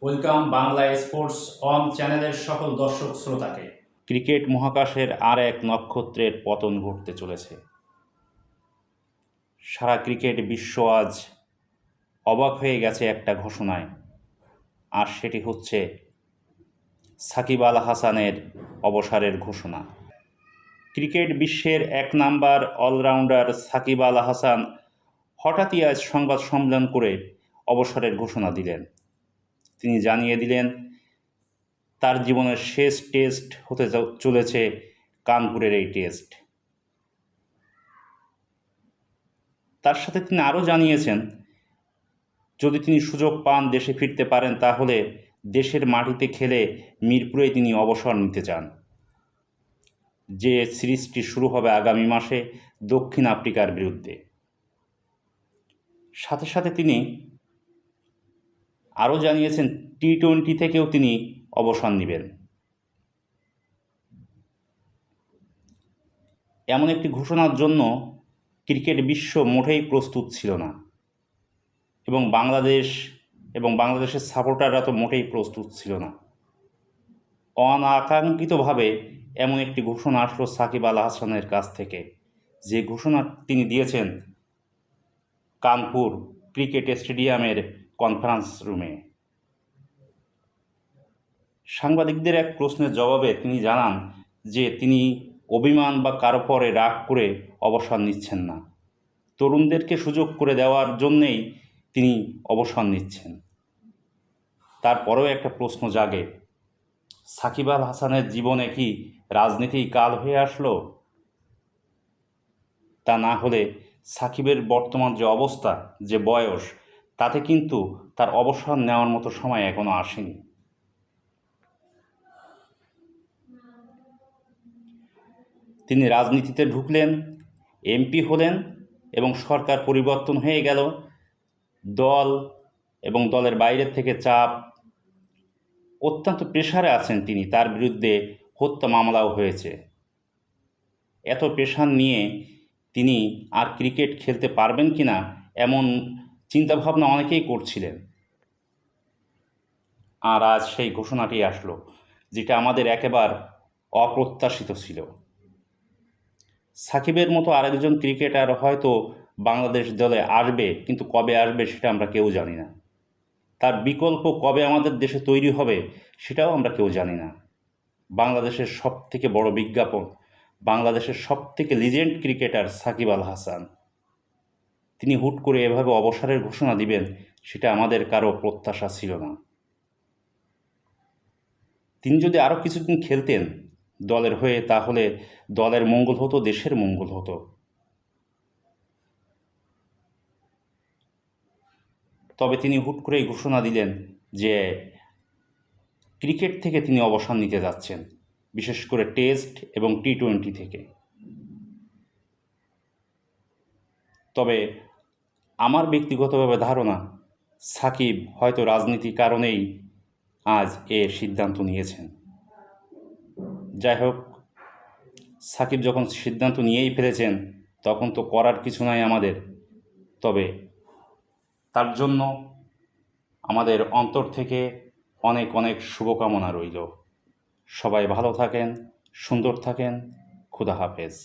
Welcome Bangla sports on চ্যানেলের সকল দর্শক শ্রোতাকে। ক্রিকেট মহাকাশের আর এক নক্ষত্রের পতন ঘটতে চলেছে। সারা ক্রিকেট বিশ্ব আজ অবাক হয়ে গেছে একটা ঘোষণায়, আর সেটি হচ্ছে সাকিব আল হাসানের অবসরের ঘোষণা। ক্রিকেট বিশ্বের এক নাম্বার অলরাউন্ডার সাকিব আল হাসান হঠাৎই আজ সংবাদ সম্মেলন করে অবসরের ঘোষণা দিলেন। তিনি জানিয়ে দিলেন তার জীবনের শেষ টেস্ট হতে চলেছে কানপুরের এই টেস্ট। তার সাথে তিনি আরও জানিয়েছেন, যদি তিনি সুযোগ পান দেশে ফিরতে পারেন তাহলে দেশের মাটিতে খেলে মিরপুরে তিনি অবসর নিতে চান। যে সিরিজটি শুরু হবে আগামী মাসে দক্ষিণ আফ্রিকার বিরুদ্ধে। সাথে সাথে তিনি আরও জানিয়েছেন টি-20 থেকেও তিনি অবসর নেবেন। এমন একটি ঘোষণার জন্য ক্রিকেট বিশ্ব মোটেই প্রস্তুত ছিল না, এবং বাংলাদেশের সাপোর্টাররা তো মোটেই প্রস্তুত ছিল না। অনাকাঙ্ক্ষিতভাবে এমন একটি ঘোষণা আসলো সাকিব আল হাসানের কাছ থেকে, যে ঘোষণা তিনি দিয়েছেন কানপুর ক্রিকেট স্টেডিয়ামের কনফারেন্স রুমে। সাংবাদিকদের এক প্রশ্নের জবাবে তিনি জানান যে তিনি অভিমান বা কারো পরে রাগ করে অবসর নিচ্ছেন না, তরুণদেরকে সুযোগ করে দেওয়ার জন্যেই তিনি অবসর নিচ্ছেন। তারপরেও একটা প্রশ্ন জাগে, সাকিব আল হাসানের জীবনে কি রাজনীতি কাল হয়ে আসলো? তা না হলে সাকিবের বর্তমান যে অবস্থা, যে বয়স, তাতে কিন্তু তার অবসর নেওয়ার মতো সময় এখনো আসেনি। তিনি রাজনীতিতে ঢুকলেন, এমপি হলেন, এবং সরকার পরিবর্তন হয়ে গেল। দল এবং দলের বাইরের থেকে চাপ, অত্যন্ত প্রেশারে আছেন তিনি। তার বিরুদ্ধে হত্যা মামলাও হয়েছে। এত প্রেশার নিয়ে তিনি আর ক্রিকেট খেলতে পারবেন কিনা এমন চিন্তাভাবনা অনেকেই করছিলেন। আর আজ সেই ঘোষণাটি আসলো, যেটা আমাদের একেবারে অপ্রত্যাশিত ছিল। সাকিবের মতো আরেকজন ক্রিকেটার হয়তো বাংলাদেশ দলে আসবে, কিন্তু কবে আসবে সেটা আমরা কেউ জানি না। তার বিকল্প কবে আমাদের দেশে তৈরি হবে সেটাও আমরা কেউ জানি না। বাংলাদেশের সবথেকে বড় বিজ্ঞাপন, বাংলাদেশের সবথেকে লিজেন্ড ক্রিকেটার সাকিব আল হাসান, তিনি হুট করে এভাবে অবসরের ঘোষণা দিবেন সেটা আমাদের কারো প্রত্যাশা ছিল না। তিনি যদি আরও কিছুদিন খেলতেন দলের হয়ে, তাহলে দলের মঙ্গল হতো, দেশের মঙ্গল হতো। তবে তিনি হুট করেই ঘোষণা দিলেন যে ক্রিকেট থেকে তিনি অবসর নিতে যাচ্ছেন, বিশেষ করে টেস্ট এবং টি-20 থেকে। তবে আমার ব্যক্তিগতভাবে ধারণা, সাকিব হয়তো রাজনীতির কারণেই আজ এ সিদ্ধান্ত নিয়েছেন। যাই হোক, সাকিব যখন সিদ্ধান্ত নিয়েই ফেলেছেন তখন তো করার কিছু নাই আমাদের। তবে তার জন্য আমাদের অন্তর থেকে অনেক অনেক শুভকামনা রইল। সবাই ভালো থাকেন, সুন্দর থাকেন। খুদা হাফেজ।